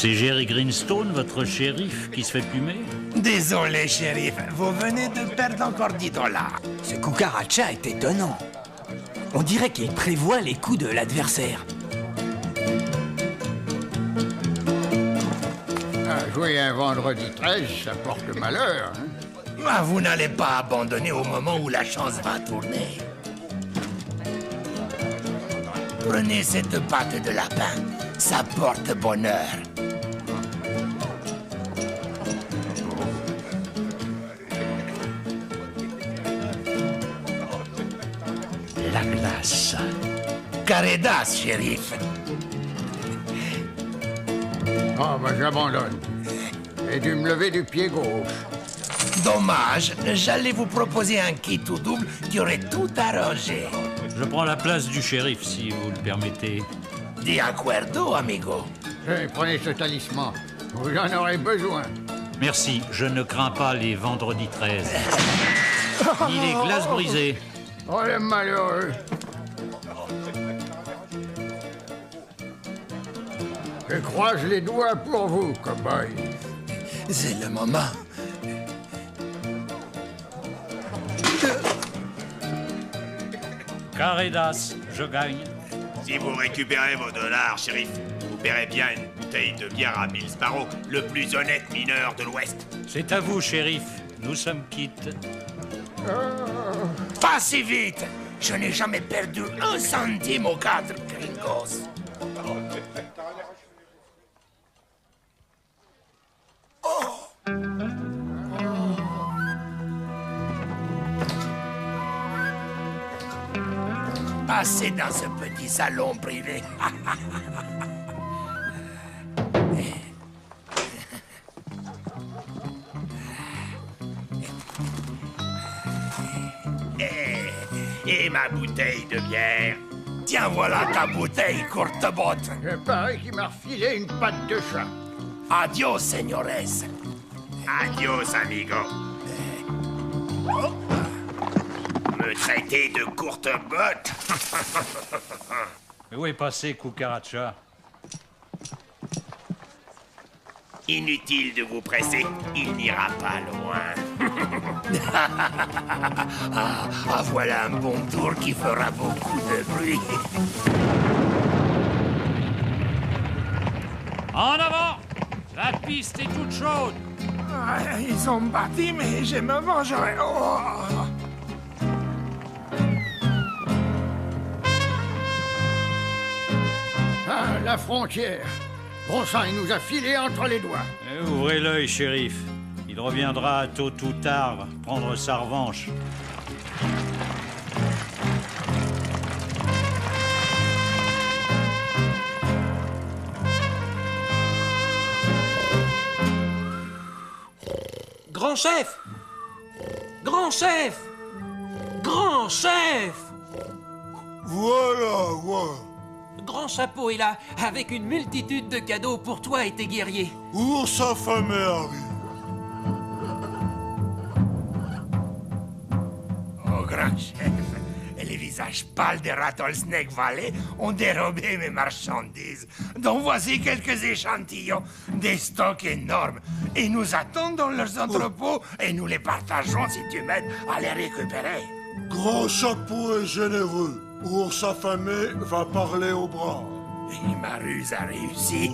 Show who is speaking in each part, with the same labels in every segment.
Speaker 1: C'est Jerry Greenstone, votre shérif, qui se fait plumer?
Speaker 2: Désolé, shérif, vous venez de perdre encore 10 $.
Speaker 3: Ce cucaracha est étonnant. On dirait qu'il prévoit les coups de l'adversaire.
Speaker 4: Jouer un vendredi 13, ça porte malheur. Hein?
Speaker 2: Ah, vous n'allez pas abandonner au moment où la chance va tourner. Prenez cette pâte de lapin, ça porte bonheur.
Speaker 1: La glace.
Speaker 2: Caredas, shérif.
Speaker 4: Oh, ben j'abandonne. J'ai dû me lever du pied gauche.
Speaker 2: Dommage, j'allais vous proposer un kit tout double qui aurait tout arrangé.
Speaker 1: Je prends la place du shérif, si vous le permettez.
Speaker 2: De acuerdo, amigo.
Speaker 4: Prenez ce talisman. Vous en aurez besoin.
Speaker 1: Merci, je ne crains pas les vendredis 13. Ni les glaces brisées.
Speaker 4: Oh, les malheureux. Je croise les doigts pour vous, cow-boy.
Speaker 2: C'est le moment.
Speaker 1: Caredas, je gagne.
Speaker 5: Si vous récupérez vos dollars, shérif, vous paierez bien une bouteille de bière à Bill Sparrow, le plus honnête mineur de l'Ouest.
Speaker 1: C'est à vous, shérif. Nous sommes quittes.
Speaker 2: Pas si vite. Je n'ai jamais perdu un centime aux 4 gringos. Passez dans ce petit salon privé.
Speaker 5: Et ma bouteille de bière.
Speaker 2: Tiens, voilà ta bouteille, courte botte.
Speaker 4: Je parie qu'il m'a refilé une patte de chat.
Speaker 2: Adios, señores.
Speaker 5: Adios, amigo. Me traiter de courte botte.
Speaker 1: Mais où est passé Cucaracha?
Speaker 5: Inutile de vous presser, il n'ira pas loin.
Speaker 2: Voilà un bon tour qui fera beaucoup de bruit.
Speaker 1: En avant! La piste est toute chaude.
Speaker 2: Ils ont bâti, mais je me vengerai.
Speaker 4: Ah, la frontière. Bon sang, il nous a filé entre les doigts.
Speaker 1: Ouvrez l'œil, shérif. Il reviendra tôt ou tard prendre sa revanche.
Speaker 3: Grand chef! Grand chef! Grand chef!
Speaker 6: Voilà.
Speaker 3: Grand chapeau est là, avec une multitude de cadeaux pour toi et tes guerriers.
Speaker 6: Ours affamé arrive.
Speaker 2: Oh, grand chef, les visages pâles des Rattlesnake Valley ont dérobé mes marchandises. Donc voici quelques échantillons, des stocks énormes. Et nous attendons dans leurs entrepôts et nous les partagerons si tu m'aides à les récupérer.
Speaker 6: Grand chapeau est généreux. Ours affamé va parler au bras.
Speaker 2: Et ma ruse a réussi.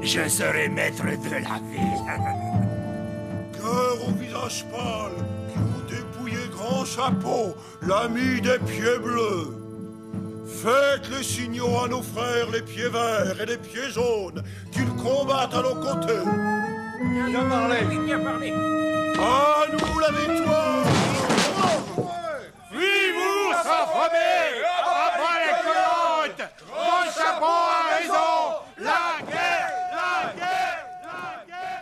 Speaker 2: Je serai maître de la ville.
Speaker 6: Cœur au visage pâle, vous dépouillez Grand Chapeau, l'ami des pieds bleus. Faites les signaux à nos frères les pieds verts et les pieds jaunes, qu'ils combattent à nos côtés.
Speaker 4: Bien parlé.
Speaker 6: À nous la victoire!
Speaker 4: Vive ours affamé! Après les colonnes! Grand chapeau a raison! La guerre!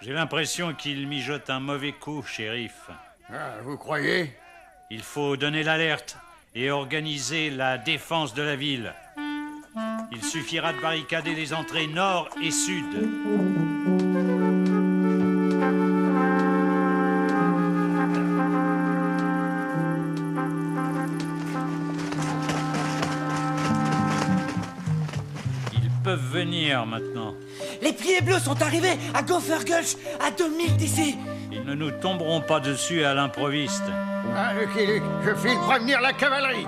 Speaker 1: J'ai l'impression qu'il mijote un mauvais coup, shérif.
Speaker 4: Ah, vous croyez?
Speaker 1: Il faut donner l'alerte et organiser la défense de la ville. Il suffira de barricader les entrées nord et sud. Ils peuvent venir maintenant.
Speaker 3: Les pieds bleus sont arrivés à Gophergulch, à 2000 d'ici.
Speaker 1: Ils ne nous tomberont pas dessus à l'improviste.
Speaker 4: Ah, Lucky Luke, je file prévenir la cavalerie.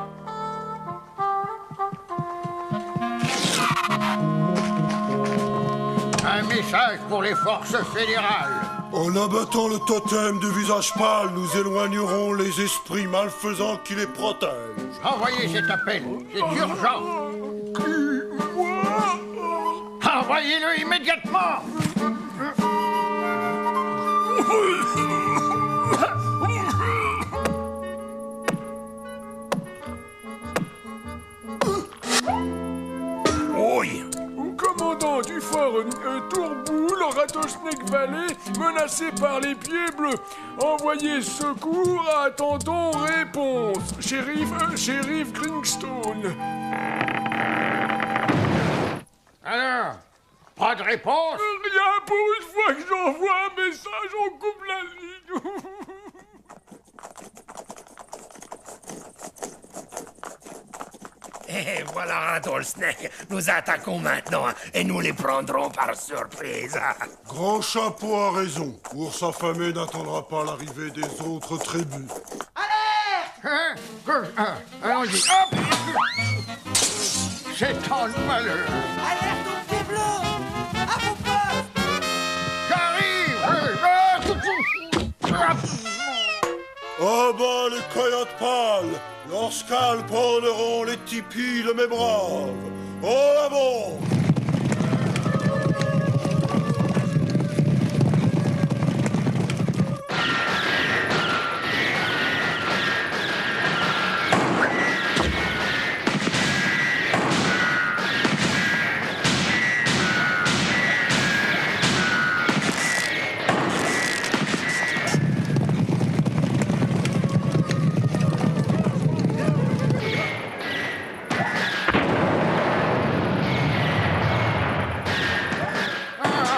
Speaker 4: Un message pour les forces fédérales.
Speaker 6: En abattant le totem du visage pâle, nous éloignerons les esprits malfaisants qui les protègent.
Speaker 4: Envoyez cet appel, c'est urgent. Envoyez-le immédiatement.
Speaker 2: Oui.
Speaker 7: Commandant du fort Tourboul, Rattlesnake Valley, menacé par les pieds bleus. Envoyez secours, attendons réponse. Shérif Greenstone.
Speaker 4: Alors, pas de réponse?
Speaker 7: Rien, pour une fois que j'envoie un message, on coupe la ligne.
Speaker 2: Et voilà, Rattlesnake. Nous attaquons maintenant et nous les prendrons par surprise.
Speaker 6: Grand Chapeau a raison. Ours affamé n'attendra pas l'arrivée des autres tribus.
Speaker 4: Hein? Allons-y, hop! C'est tant de malheur.
Speaker 3: Alerte aux pieds bleus! À vos postes!
Speaker 4: J'arrive!
Speaker 6: À bas les coyotes pâles! Lorsqu'elles prendront les tipis de mes braves! En avant!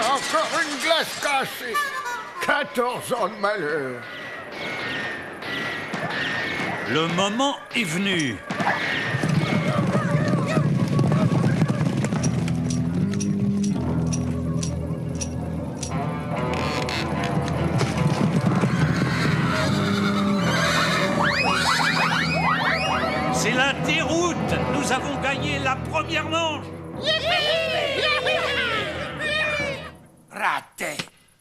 Speaker 4: Encore une glace cassée. 14 ans de malheur.
Speaker 1: Le moment est venu. C'est la déroute. Nous avons gagné la première manche.
Speaker 2: Raté.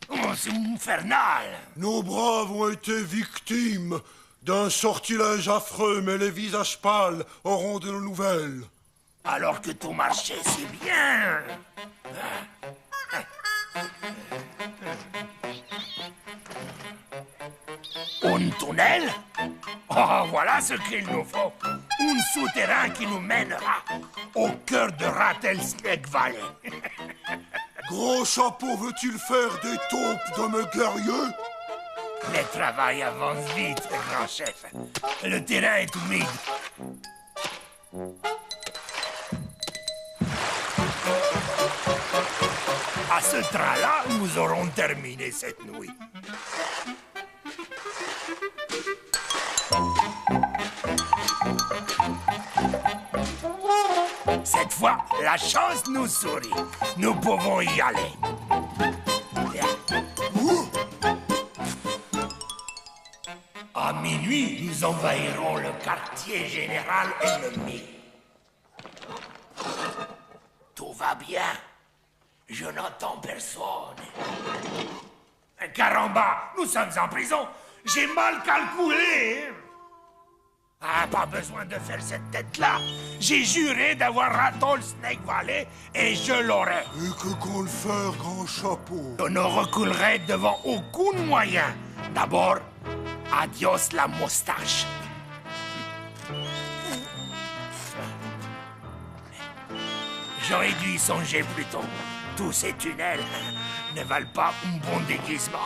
Speaker 2: Oh, c'est infernal.
Speaker 6: Nos braves ont été victimes d'un sortilège affreux, mais les visages pâles auront de nos nouvelles.
Speaker 2: Alors que tout marchait si bien. Un tunnel? Oh, voilà ce qu'il nous faut. Un souterrain qui nous mènera au cœur de Rattlesnake Valley.
Speaker 6: Grand Chapeau veut-il faire des taupes de mes guerriers?
Speaker 2: Le travail avance vite, grand chef. Le terrain est humide. À ce train-là, nous aurons terminé cette nuit. Cette fois, la chance nous sourit. Nous pouvons y aller. À minuit, nous envahirons le quartier général ennemi. Tout va bien. Je n'entends personne. Caramba, nous sommes en prison. J'ai mal calculé. Ah, pas besoin de faire cette tête-là. J'ai juré d'avoir Rattlesnake Valley et je l'aurai.
Speaker 6: Et que compte faire Grand Chapeau?
Speaker 2: Je ne reculerai devant aucun moyen. D'abord, adios la moustache. J'aurais dû y songer plus tôt. Tous ces tunnels ne valent pas un bon déguisement.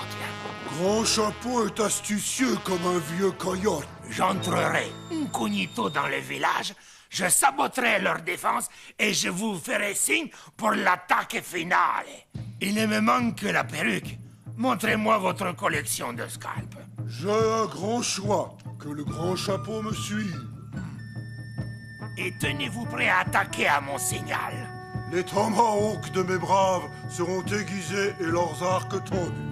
Speaker 6: Grand Chapeau est astucieux comme un vieux coyote.
Speaker 2: J'entrerai incognito dans le village, je saboterai leur défense et je vous ferai signe pour l'attaque finale. Il ne me manque que la perruque. Montrez-moi votre collection de scalps.
Speaker 6: J'ai un grand choix. Que le Grand Chapeau me suive.
Speaker 2: Et tenez-vous prêt à attaquer à mon signal.
Speaker 6: Les tomahawks de mes braves seront aiguisés et leurs arcs tendus.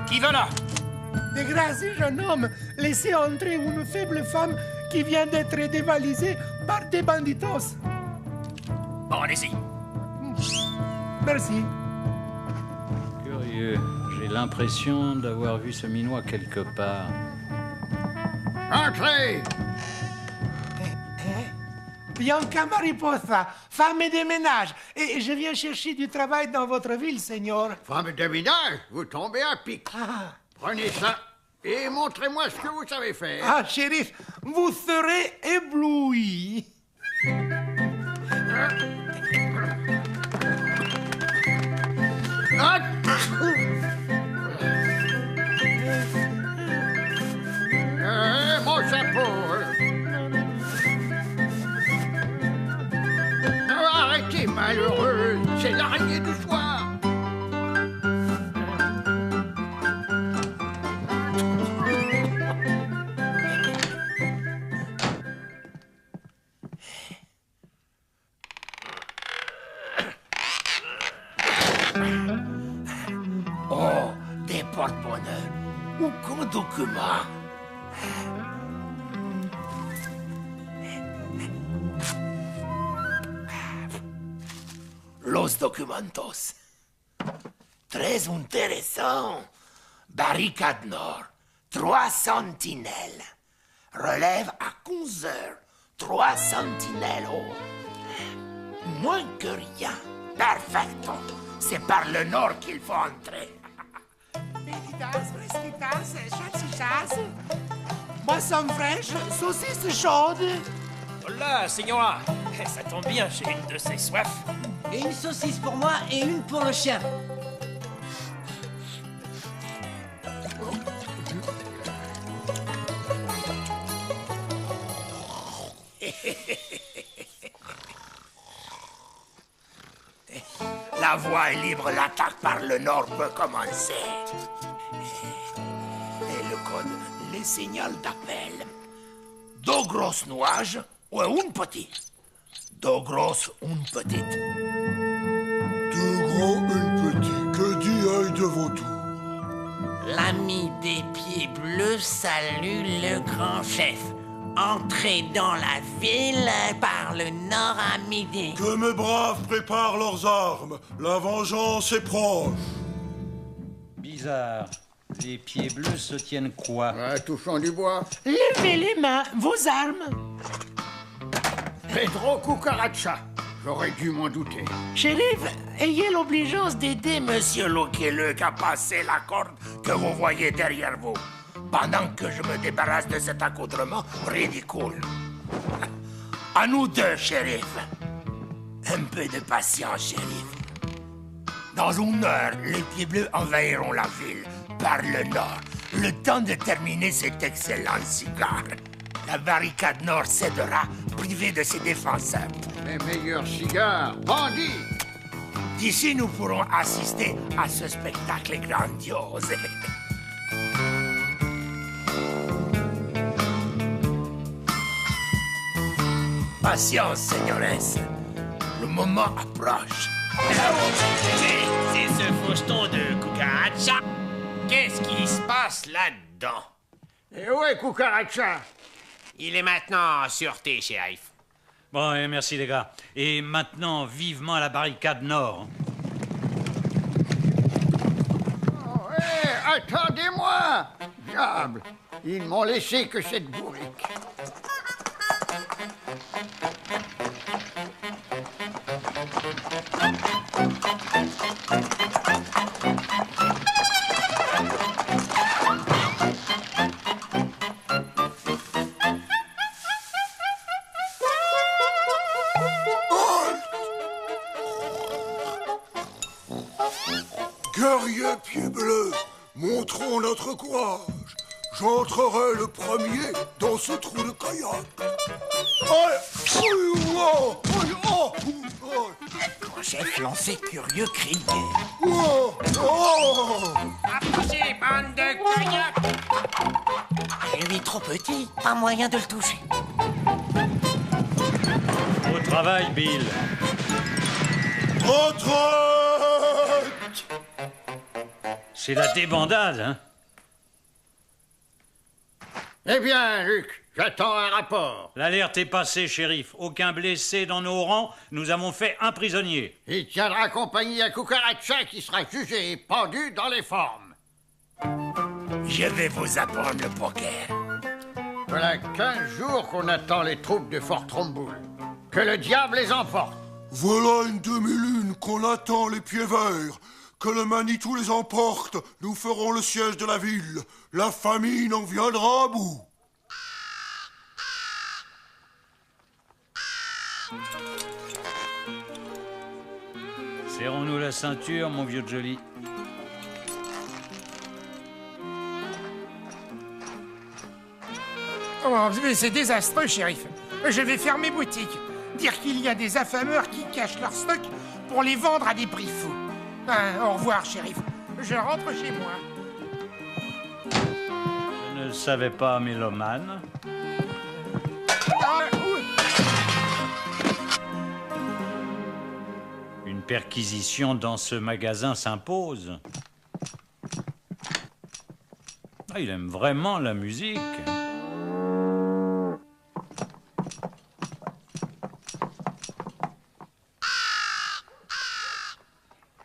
Speaker 5: Qui va là?
Speaker 2: De grâce, jeune homme, laissez entrer une faible femme qui vient d'être dévalisée par des banditos.
Speaker 5: Bon, allez-y.
Speaker 2: Merci.
Speaker 1: Curieux. J'ai l'impression d'avoir vu ce minois quelque part.
Speaker 8: Entrez!
Speaker 2: Bianca Mariposa, femme de ménage. Et je viens chercher du travail dans votre ville, Seigneur.
Speaker 8: Femme de ménage, vous tombez à pic.
Speaker 2: Ah,
Speaker 8: Prenez ça et montrez-moi ce que vous savez faire.
Speaker 2: ah, shérif, vous serez ébloui.
Speaker 8: Ah! Mon chapeau. Arrêtez, malheureux. C'est l'araignée du soir.
Speaker 2: Oh, des porte-bonheur. Aucun document. Los documentos. Très intéressant. Barricade nord. 3 sentinelles. Relève à 15 heures. 3 sentinelles. Oh. Moins que rien. Perfecto. C'est par le nord qu'il faut entrer. Bebidas, fresquitas, salchichas. Boisson fraîche, saucisse chaude.
Speaker 9: Hola, signora. Ça tombe bien, j'ai une de ces soifs.
Speaker 3: Et une saucisse pour moi et une pour le chien.
Speaker 2: La voie est libre, l'attaque par le nord peut commencer. Et le code, les signaux d'appel. 2 grosses nuages ou une petite? 2 grosses, une petite.
Speaker 6: 2 gros, une petite. Que dit œil de vautour?
Speaker 10: L'ami des pieds bleus salue le grand chef. Entrez dans la ville par le nord à midi.
Speaker 6: Que mes braves préparent leurs armes. La vengeance est proche.
Speaker 1: Bizarre. Les pieds bleus se tiennent quoi?
Speaker 8: Touchons du bois.
Speaker 2: Levez les mains, vos armes.
Speaker 8: Pedro Cucaracha. J'aurais dû m'en douter.
Speaker 2: Shérif, ayez l'obligeance d'aider Monsieur Loquelec à passer la corde que vous voyez derrière vous, pendant que je me débarrasse de cet accoutrement ridicule. À nous deux, shérif. Un peu de patience, shérif. Dans 1 heure, les pieds bleus envahiront la ville par le nord, le temps de terminer cet excellent cigare. La barricade nord cédera, privée de ses défenseurs.
Speaker 8: Les meilleurs cigares, bandits.
Speaker 2: D'ici, nous pourrons assister à ce spectacle grandiose. Patience, señores. Le moment approche.
Speaker 5: C'est ce faucheton de Cucaracha. Qu'est-ce qui se passe là-dedans?
Speaker 8: Et où est Cucaracha?
Speaker 5: Il est maintenant en sûreté, shérif.
Speaker 1: Bon, et merci les gars. Et maintenant, vivement à la barricade nord.
Speaker 8: Oh, hé, attendez-moi! Diable, ils m'ont laissé que cette bourrique.
Speaker 6: Guerriers pieds bleus, montrons notre courage. J'entrerai le premier dans ce trou de kayak.
Speaker 3: Le chef lançait curieux cri de guerre.
Speaker 5: Approchez, bande de cognac!
Speaker 10: Lui trop petit, pas moyen de le toucher.
Speaker 1: Au travail, Bill.
Speaker 6: Retraite!
Speaker 1: C'est la débandade, hein?
Speaker 8: Eh bien, Luc, j'attends un rapport.
Speaker 1: L'alerte est passée, shérif. Aucun blessé dans nos rangs. Nous avons fait un prisonnier.
Speaker 8: Il tiendra compagnie à Cucaracha qui sera jugé et pendu dans les formes.
Speaker 2: Je vais vous apprendre le poker.
Speaker 8: Voilà 15 jours qu'on attend les troupes de Fort Tromboul. Que le diable les emporte.
Speaker 6: Voilà une demi-lune qu'on attend les pieds verts. Que le Manitou les emporte, nous ferons le siège de la ville. La famine en viendra à bout.
Speaker 1: Serrons-nous la ceinture, mon vieux Jolly.
Speaker 11: Oh, c'est désastreux, shérif. Je vais fermer boutique. Dire qu'il y a des affameurs qui cachent leur stock pour les vendre à des prix fous. Au revoir, shérif. Je rentre chez moi.
Speaker 1: Je ne le savais pas, mélomane. Une perquisition dans ce magasin s'impose. Ah, il aime vraiment la musique.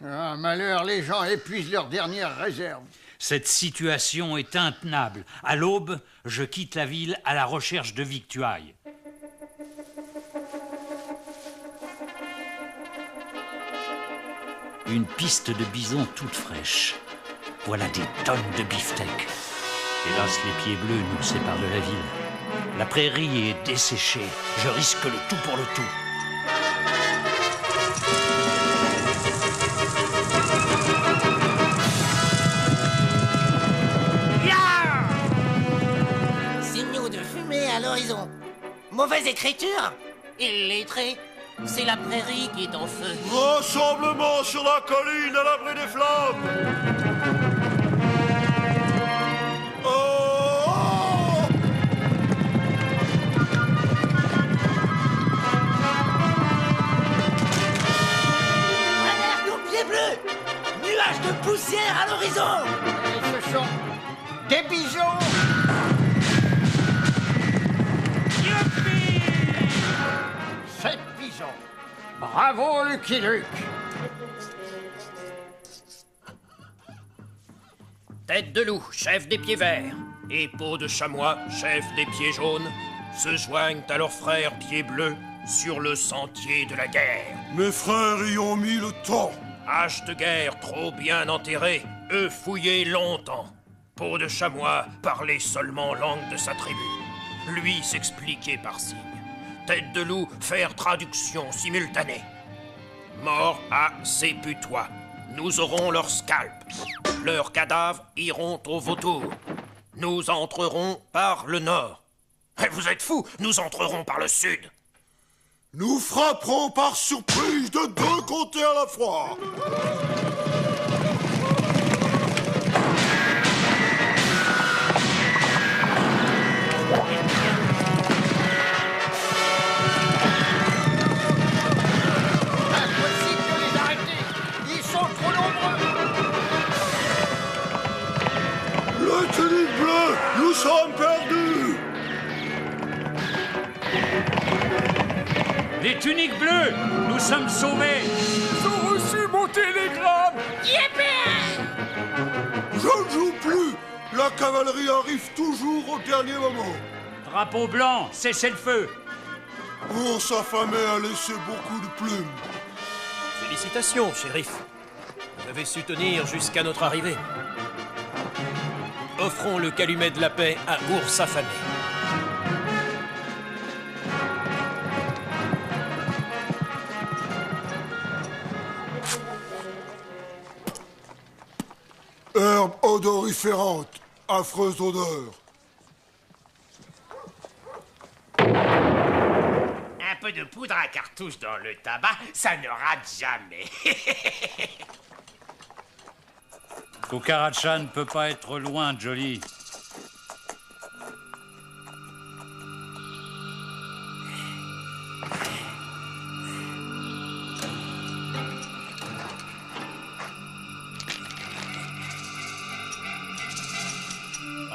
Speaker 8: Ah, malheur, les gens épuisent leurs dernières réserves.
Speaker 1: Cette situation est intenable. À l'aube, je quitte la ville à la recherche de victuailles. Une piste de bison toute fraîche. Voilà des tonnes de beefsteak. Hélas, les pieds bleus nous séparent de la ville. La prairie est desséchée. Je risque le tout pour le tout.
Speaker 10: Signaux de fumée à l'horizon. Mauvaise écriture. Illettré. C'est la prairie qui est en feu.
Speaker 6: Rassemblement sur la colline à l'abri des flammes.
Speaker 10: Alerte aux pieds bleus. Nuages de poussière à l'horizon.
Speaker 8: Et ce sont des bisons. 7 bisons. Bravo, Lucky Luke.
Speaker 9: Tête de loup, chef des pieds verts, et peau de chamois, chef des pieds jaunes, se joignent à leurs frères pieds bleus sur le sentier de la guerre.
Speaker 6: Mes frères y ont mis le temps.
Speaker 9: Hache de guerre trop bien enterrée, eux fouillés longtemps. Peau de chamois parlait seulement langue de sa tribu. Lui s'expliquait par signe. Tête de loup faire traduction simultanée. Mort à Séputois. Nous aurons leur scalp. Leurs cadavres iront au vautour. Nous entrerons par le nord. Eh, vous êtes fous, nous entrerons par le sud.
Speaker 6: Nous frapperons par surprise de 2 côtés à la fois.
Speaker 8: Impossible de les arrêter. Ils sont trop nombreux.
Speaker 6: Le tunique bleu, nous sommes perdus.
Speaker 1: Les tuniques bleues, nous sommes sauvés.
Speaker 7: Ils ont reçu mon télégramme.
Speaker 6: Je ne joue plus. La cavalerie arrive toujours au dernier moment.
Speaker 1: Drapeau blanc, cessez le feu.
Speaker 6: Ours affamé a laissé beaucoup de plumes.
Speaker 9: Félicitations, shérif. Vous avez su tenir jusqu'à notre arrivée. Offrons le calumet de la paix à Ours affamé.
Speaker 6: Herbe odoriférante, affreuse odeur.
Speaker 5: Un peu de poudre à cartouche dans le tabac, ça ne rate jamais.
Speaker 1: Cucaracha ne peut pas être loin, Jolly.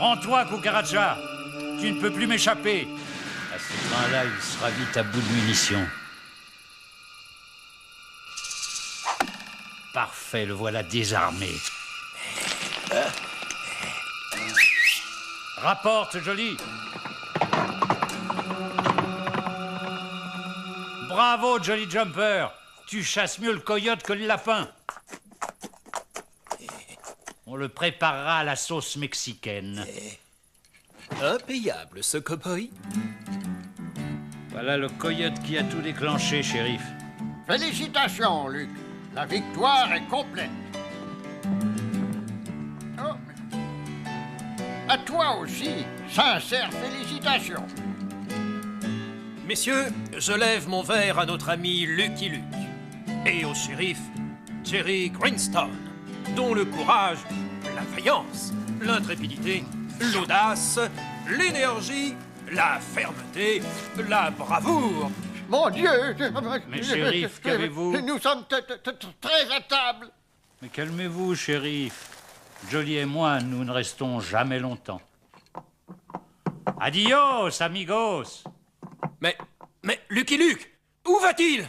Speaker 1: Prends-toi, Cucaracha. Tu ne peux plus m'échapper. À ce train-là, il sera vite à bout de munitions. Parfait, le voilà désarmé. Rapporte, Joli. Bravo, Jolly Jumper. Tu chasses mieux le coyote que le lapin. On le préparera à la sauce mexicaine.
Speaker 12: Impayable, ce cow-boy.
Speaker 1: Voilà le coyote qui a tout déclenché, shérif.
Speaker 8: Félicitations, Luc. La victoire est complète. Oh, mais... À toi aussi, sincères félicitations.
Speaker 9: Messieurs, je lève mon verre à notre ami Lucky Luke et au shérif Jerry Greenstone, dont le courage, la vaillance, l'intrépidité, l'audace, l'énergie, la fermeté, la bravoure.
Speaker 8: Mon Dieu!
Speaker 1: Mais shérif, qu'avez-vous?
Speaker 8: Nous sommes très à table.
Speaker 1: Mais calmez-vous, shérif. Jolly et moi, nous ne restons jamais longtemps. Adios, amigos!
Speaker 9: Mais Lucky Luke, où va-t-il?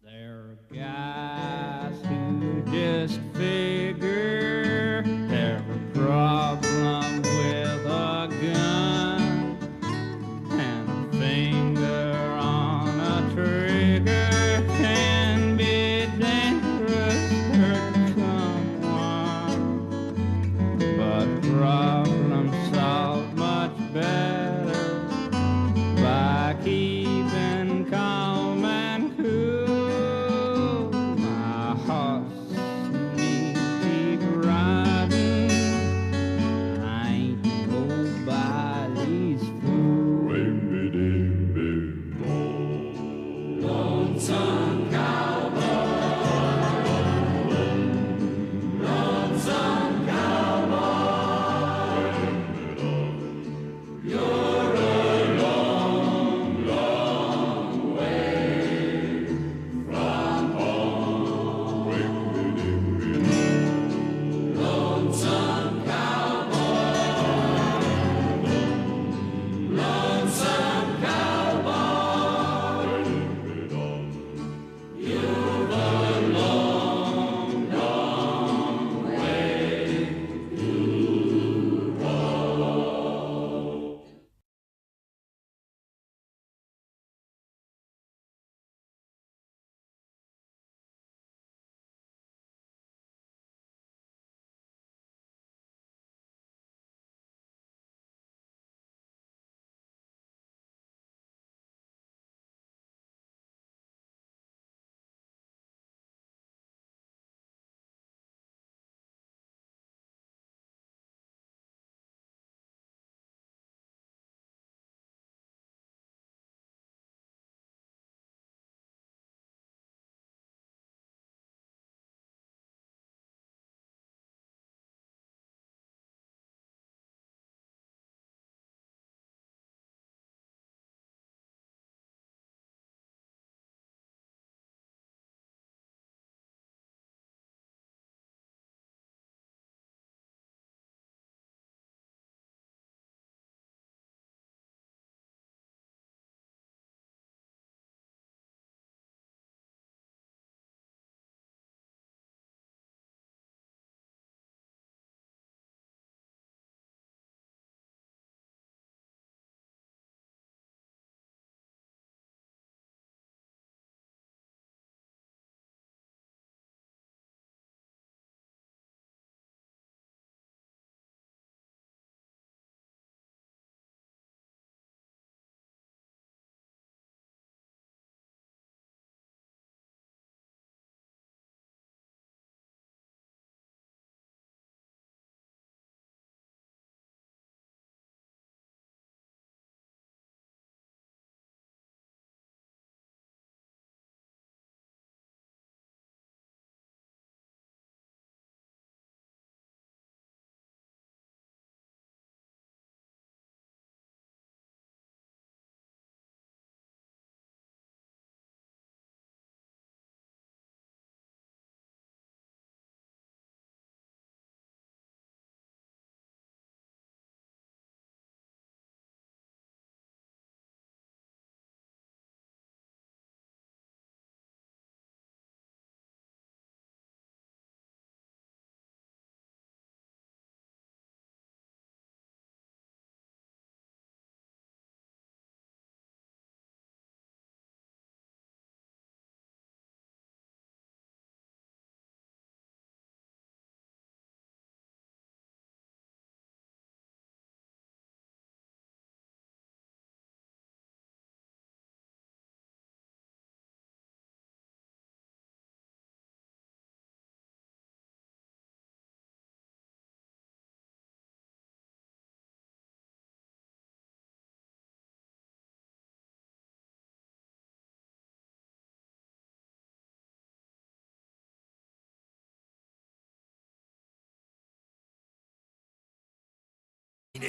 Speaker 13: There are guys who just figure they're a problem with a gun and a finger on a trigger can be dangerous, hurt someone, but problems solved much better by keeping calm and cool. My horse needs keep riding. I ain't nobody's fool. Lonesome cowboy, lonesome cowboy, you're a long, long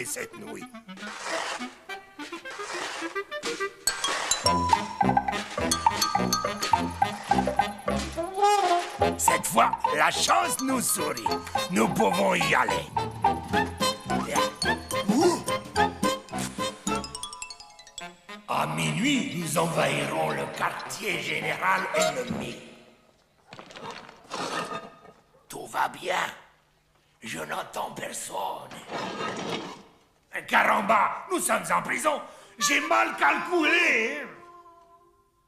Speaker 2: cette nuit. Cette fois, la chance nous sourit. Nous pouvons y aller. À minuit, nous envahirons le quartier général ennemi. Tout va bien. Je n'entends personne. Caramba, nous sommes en prison. J'ai mal calculé.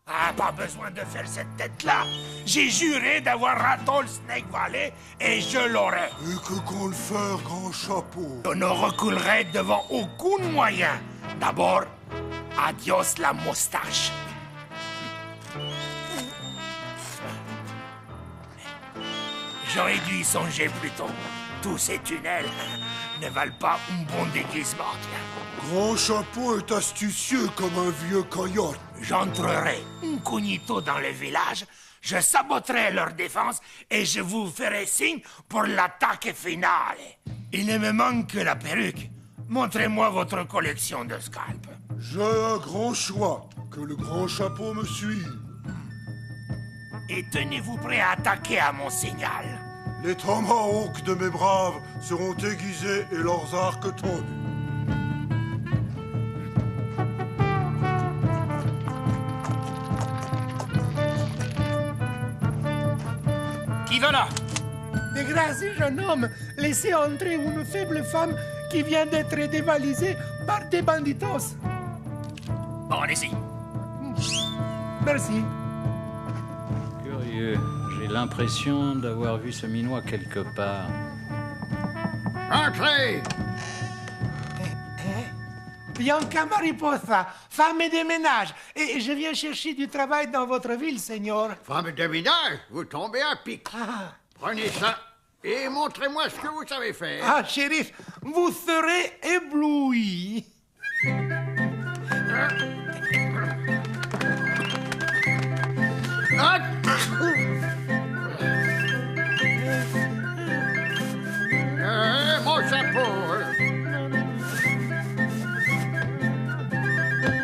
Speaker 2: Ah, pas besoin de faire cette tête-là. J'ai juré d'avoir Rattle Snake Valley et je l'aurai.
Speaker 6: Et que compte faire, grand chapeau?
Speaker 2: Je ne reculerai devant aucun moyen. D'abord, adios la moustache. J'aurais dû y songer plus tôt. Tous ces tunnels ne valent pas un bon déguisement, tiens.
Speaker 6: Grand chapeau est astucieux comme un vieux coyote.
Speaker 2: J'entrerai incognito dans le village, je saboterai leur défense et je vous ferai signe pour l'attaque finale. Il ne me manque que la perruque. Montrez-moi votre collection de scalps.
Speaker 6: J'ai un grand choix. Que le grand chapeau me suive.
Speaker 2: Et tenez-vous prêt à attaquer à mon signal.
Speaker 6: Les tomahawks de mes braves seront aiguisés et leurs arcs tendus.
Speaker 9: Qui va là?
Speaker 11: De grâce, jeune homme, laissez entrer une faible femme qui vient d'être dévalisée par des banditos.
Speaker 9: Bon, allez-y.
Speaker 11: Merci.
Speaker 1: Curieux. J'ai l'impression d'avoir vu ce minois quelque part.
Speaker 8: Entrez!
Speaker 11: Bianca Mariposa, femme de ménage. Et je viens chercher du travail dans votre ville, Seigneur.
Speaker 8: Femme de ménage, vous tombez à pic. Prenez ça et montrez-moi ce que vous savez faire.
Speaker 11: Ah, shérif, vous serez ébloui.
Speaker 8: Mon chapeau.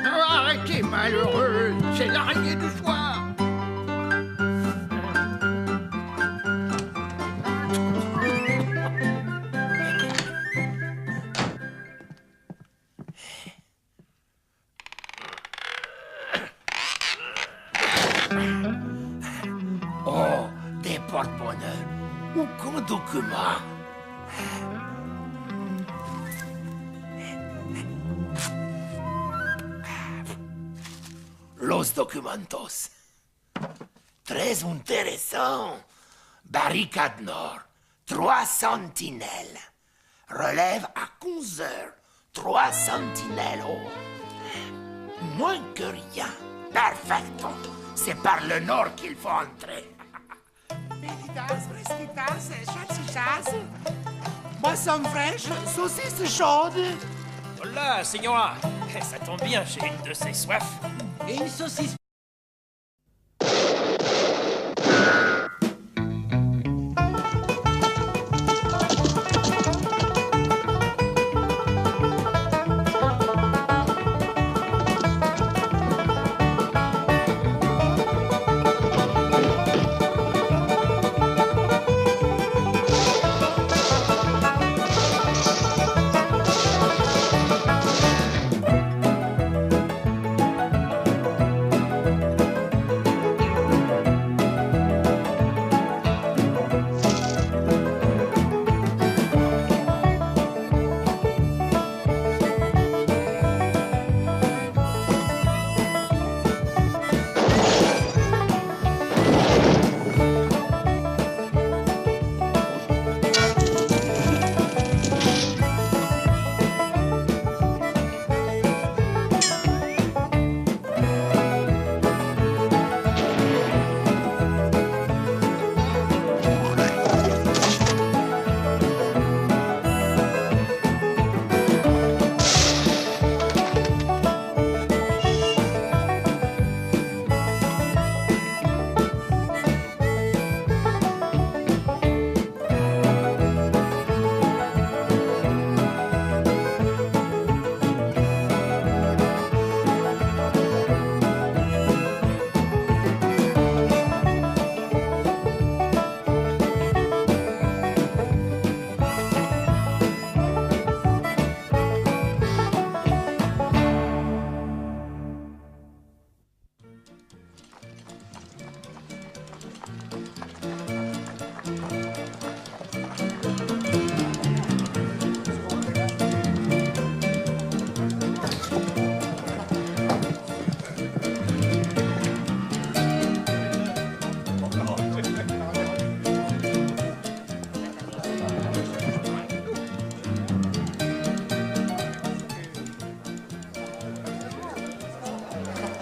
Speaker 8: Arrêtez, malheureux. C'est l'araignée du soir.
Speaker 2: Oh, des porte-bonheur. Aucun document. Los documentos. Très intéressant. Barricade nord. 3 sentinelles. Relève à 15 heures. 3 sentinelles. Oh. Moins que rien. Perfecto. C'est par le nord qu'il faut entrer.
Speaker 11: Bebidas, fresquitas, salchichas, boissons fraîches, saucisses chaudes.
Speaker 9: Hola, signora. Ça tombe bien, j'ai une de ces soifs.
Speaker 3: Et une saucisse.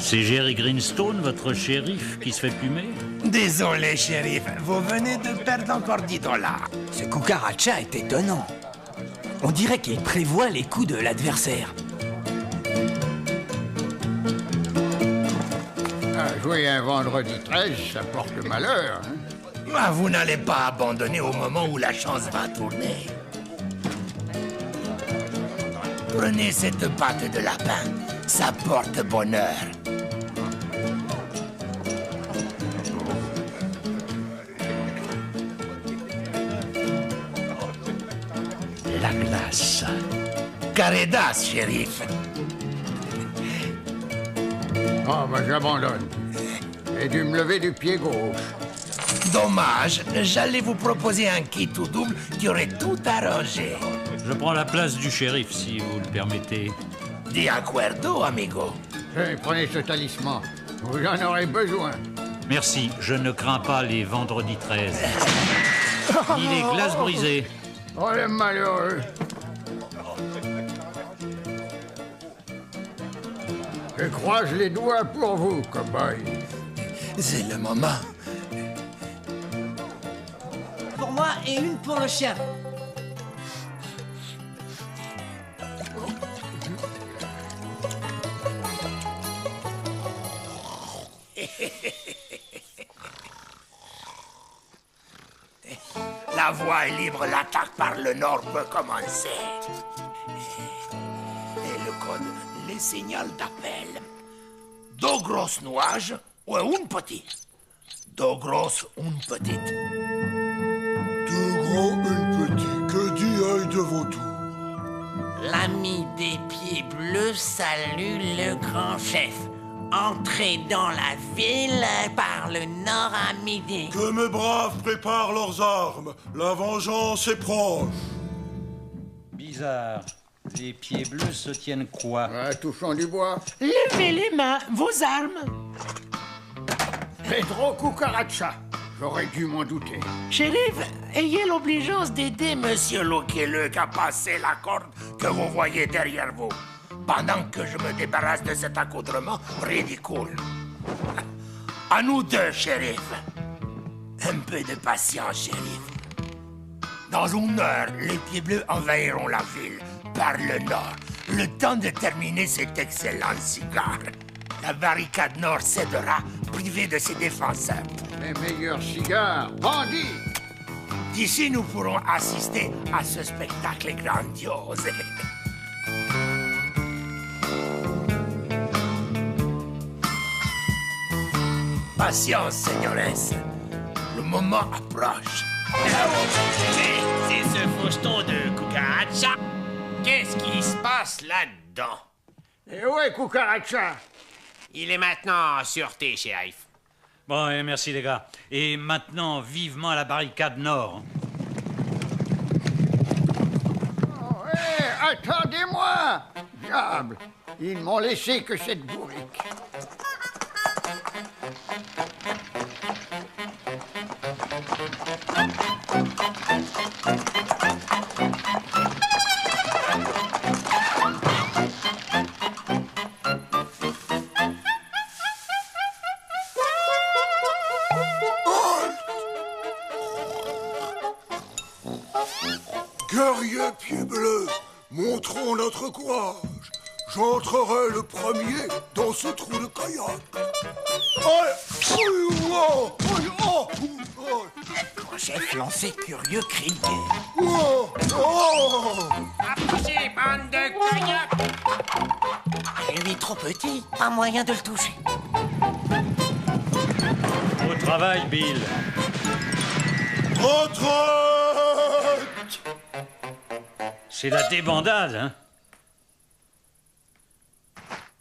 Speaker 1: C'est Jerry Greenstone, votre shérif, qui se fait plumer?
Speaker 2: Désolé, shérif, vous venez de perdre encore 10 $.
Speaker 3: Ce cucaracha est étonnant. On dirait qu'il prévoit les coups de l'adversaire.
Speaker 8: Jouer un vendredi 13, ça porte malheur. Hein?
Speaker 2: Ah, vous n'allez pas abandonner au moment où la chance va tourner. Prenez cette pâte de lapin, ça porte bonheur.
Speaker 1: La glace.
Speaker 2: Caredas, shérif.
Speaker 8: Oh, ben j'abandonne. J'ai dû me lever du pied gauche.
Speaker 2: Dommage, j'allais vous proposer un kit tout double qui aurait tout arrangé.
Speaker 1: Je prends la place du shérif, si vous le permettez.
Speaker 2: De acuerdo, amigo.
Speaker 8: Prenez ce talisman. Vous en aurez besoin.
Speaker 1: Merci, je ne crains pas les vendredis 13. Ni les glaces brisées.
Speaker 8: Oh, le malheureux. Je croise les doigts pour vous, cow-boy.
Speaker 2: C'est le moment.
Speaker 12: Pour moi et une pour le chien.
Speaker 2: La voie est libre, l'attaque par le nord peut commencer. Et le code, les signaux d'appel. 2 grosses nuages ou une petite. 2 grosses, une petite.
Speaker 6: 2 gros, une petite. Que dit œil de vautour?
Speaker 10: L'ami des pieds bleus salue le grand chef. Entrez dans la ville par le nord à midi.
Speaker 6: Que mes braves préparent leurs armes. La vengeance est proche.
Speaker 1: Bizarre. Les pieds bleus se tiennent quoi?
Speaker 8: Touchons du bois.
Speaker 2: Levez les mains, vos armes.
Speaker 8: Pedro Cucaracha. J'aurais dû m'en douter.
Speaker 2: Shérif, ayez l'obligeance d'aider Monsieur Loqueleux à passer la corde que vous voyez derrière vous, pendant que je me débarrasse de cet accoutrement ridicule. À nous deux, shérif. Un peu de patience, shérif. Dans 1 heure, les pieds bleus envahiront la ville par le nord, le temps de terminer cet excellent cigare. La barricade nord cédera, privée de ses défenseurs.
Speaker 8: Les meilleurs cigares, bandits!
Speaker 2: D'ici, nous pourrons assister à ce spectacle grandiose. Patience, señores. Le moment approche.
Speaker 9: C'est ce faucheton de Cucaracha. Qu'est-ce qui se passe là-dedans?
Speaker 8: Et où est Cucaracha?
Speaker 9: Il est maintenant en sûreté, shérif.
Speaker 1: Bon, et merci les gars. Et maintenant, vivement à la barricade nord.
Speaker 8: Oh, hé, attendez-moi! Diable, ils m'ont laissé que cette bourrique.
Speaker 6: Guerriers pieds bleus, montrons notre courage. J'entrerai le premier dans ce trou de kayak.
Speaker 3: Le chef lançait curieux cri de
Speaker 6: guerre.
Speaker 9: Approchez, bande de kayak!
Speaker 3: Lui trop petit, pas moyen de le toucher.
Speaker 1: Au travail, Bill.
Speaker 6: Retraite!
Speaker 1: C'est la débandade, hein?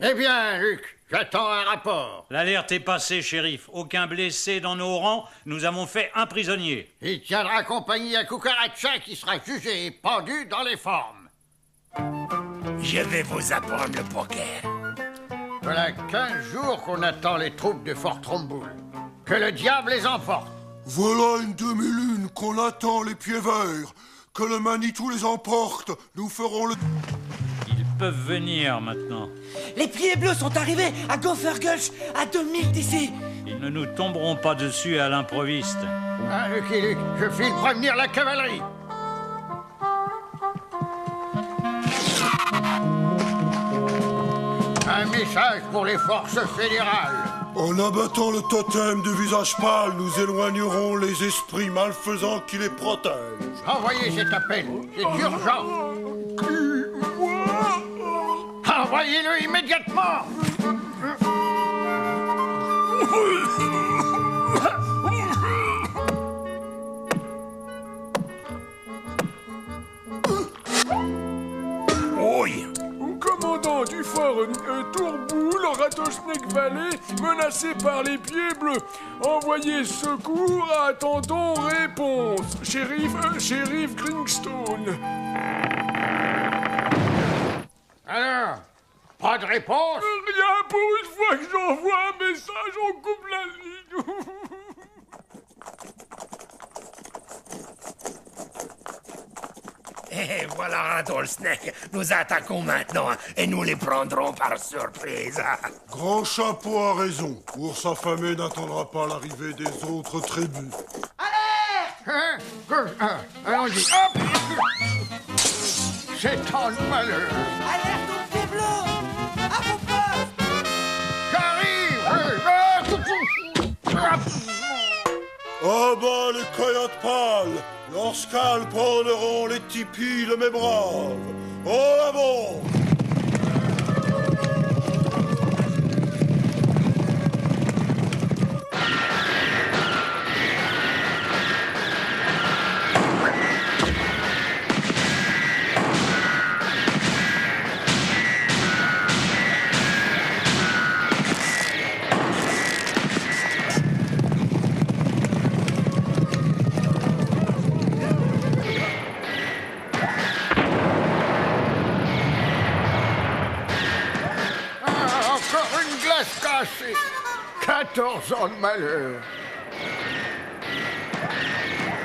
Speaker 8: Eh bien, Luc, j'attends un rapport.
Speaker 1: L'alerte est passée, shérif. Aucun blessé dans nos rangs. Nous avons fait un prisonnier.
Speaker 8: Il tiendra compagnie à Cucaracha qui sera jugé et pendu dans les formes.
Speaker 2: Je vais vous apprendre le poker.
Speaker 8: Voilà 15 jours qu'on attend les troupes de Fort Tromboul. Que le diable les emporte.
Speaker 6: Voilà une demi-lune qu'on attend les pieds verts. Que le Manitou les emporte, nous ferons le...
Speaker 1: Il peuvent venir maintenant.
Speaker 12: Les pieds bleus sont arrivés à Gopher Gulch, à 2 milles d'ici.
Speaker 1: Ils ne nous tomberont pas dessus à l'improviste.
Speaker 8: Ah, Lucky Luke, je file prévenir la cavalerie. Un message pour les forces fédérales.
Speaker 6: En abattant le totem du visage pâle, nous éloignerons les esprits malfaisants qui les protègent.
Speaker 8: Envoyez cet appel, c'est urgent. Envoyez-le immédiatement.
Speaker 2: Oui.
Speaker 7: Commandant du fort Tourboul, Rattlesnake Valley, menacé par les pieds bleus. Envoyez secours, attendons réponse. Shérif Greenstone.
Speaker 8: Alors, pas de réponse?
Speaker 7: Rien, pour une fois que j'envoie un message, on coupe la ligne.
Speaker 2: Et voilà, Rattlesnake. Nous attaquons maintenant et nous les prendrons par surprise.
Speaker 6: Grand Chapeau a raison. Ours affamé n'attendra pas l'arrivée des autres tribus.
Speaker 8: Allons-y. Hop! C'est un malheur.
Speaker 12: Alerte aux pieds bleus! À vos postes!
Speaker 8: J'arrive!
Speaker 6: Ah bas les coyotes pâles! Lorsqu'elles prendront les tipis de mes braves! En avant!
Speaker 8: Encore une glace cassée. 14 ans de malheur.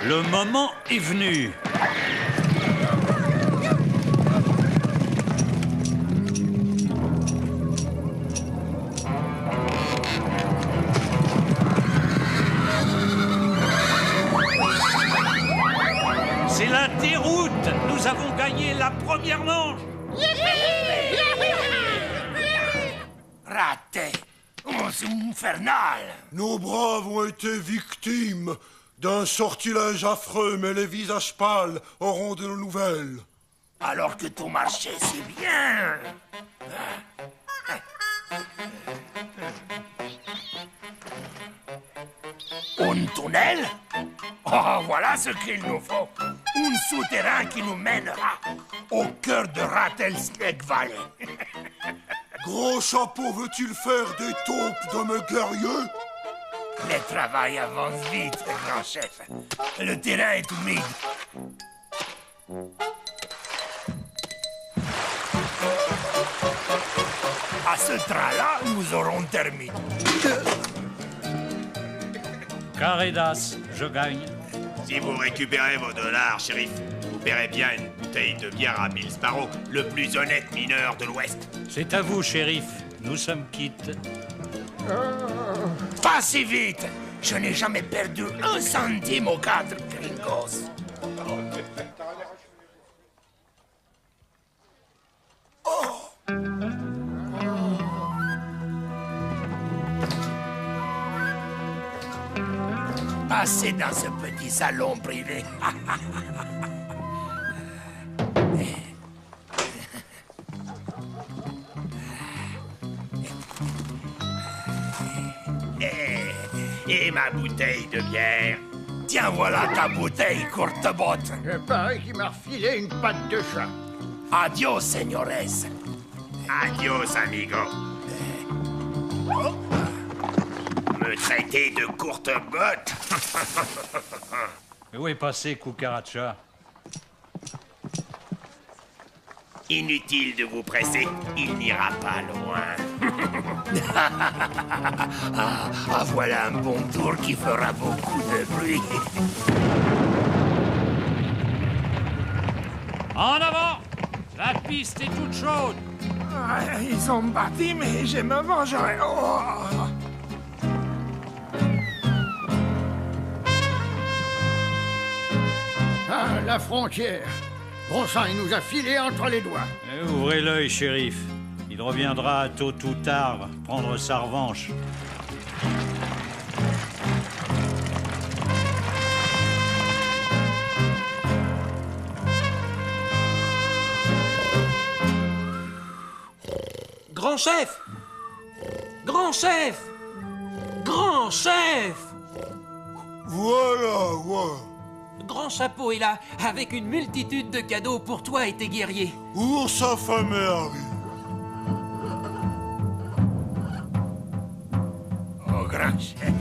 Speaker 1: Le moment est venu. C'est la déroute. Nous avons gagné la première manche.
Speaker 2: Raté. Oh, c'est infernal.
Speaker 6: Nos braves ont été victimes d'un sortilège affreux, mais les visages pâles auront de nos nouvelles.
Speaker 2: Alors que tout marchait si bien. Un tunnel? Oh, voilà ce qu'il nous faut. Un souterrain qui nous mènera au cœur de Rattlesnake Valley.
Speaker 6: Gros Chapeau veut-il faire des taupes de mes guerriers?
Speaker 2: Le travail avance vite, grand chef. Le terrain est humide. À ce train-là, nous aurons terminé.
Speaker 1: Carré d'as, je gagne.
Speaker 5: Si vous récupérez vos dollars, shérif, vous paierez bien une bouteille de bière à Bill Sparrow, le plus honnête mineur de l'Ouest.
Speaker 1: C'est à vous, shérif. Nous sommes quittes.
Speaker 2: Pas si vite. Je n'ai jamais perdu un centime aux 4 gringos. Passez dans ce petit salon privé. Et ma bouteille de bière. Tiens, voilà ta bouteille, courte botte.
Speaker 8: Il paraît qu'il m'a refilé une patte de chat.
Speaker 2: Adios, señores.
Speaker 5: Adios, amigo. Me traiter de courte botte.
Speaker 1: Mais où est passé Cucaracha?
Speaker 5: Inutile de vous presser, il n'ira pas loin.
Speaker 2: Voilà un bon tour qui fera beaucoup de bruit.
Speaker 1: En avant! La piste est toute chaude.
Speaker 11: Ah, ils sont partis, mais je me vengerai. Oh.
Speaker 8: Ah, la frontière. Bon sang, il nous a filé entre les doigts.
Speaker 1: Ouvrez l'œil, shérif. Il reviendra tôt ou tard prendre sa revanche.
Speaker 9: Grand chef! Grand chef! Grand chef!
Speaker 6: Voilà.
Speaker 9: Grand Chapeau est là, avec une multitude de cadeaux pour toi et tes guerriers.
Speaker 6: Ours affamé arrive.
Speaker 2: Oh, grand chef,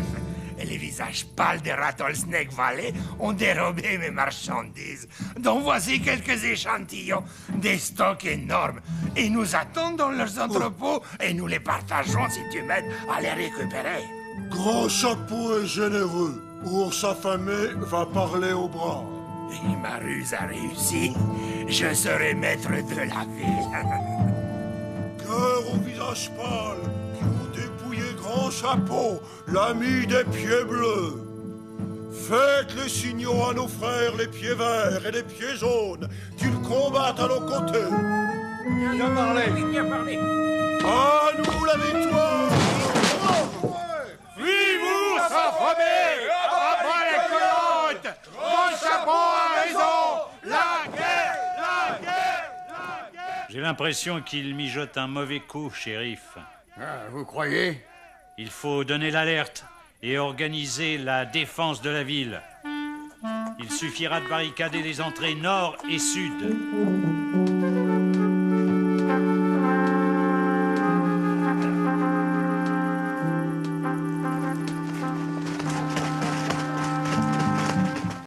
Speaker 2: les visages pâles de Rattlesnake Valley ont dérobé mes marchandises. Donc voici quelques échantillons, des stocks énormes. Et nous attendons dans leurs entrepôts et nous les partageons si tu m'aides à les récupérer.
Speaker 6: Grand Chapeau est généreux. Ours affamé va parler au bras.
Speaker 2: Et ma ruse a réussi. Je serai maître de la ville.
Speaker 6: Cœur au visage pâle, qui ont dépouillé Grand Chapeau, l'ami des pieds bleus. Faites les signaux à nos frères les pieds verts et les pieds jaunes, qu'ils combattent à nos côtés.
Speaker 4: Bien parlé.
Speaker 6: À nous la victoire!
Speaker 4: Vive Ours affamé! À bas les colonnes! Grand Chapeau a raison! La guerre! La guerre! La guerre!
Speaker 1: J'ai l'impression qu'il mijote un mauvais coup, shérif.
Speaker 8: Ah, vous croyez?
Speaker 1: Il faut donner l'alerte et organiser la défense de la ville. Il suffira de barricader les entrées nord et sud.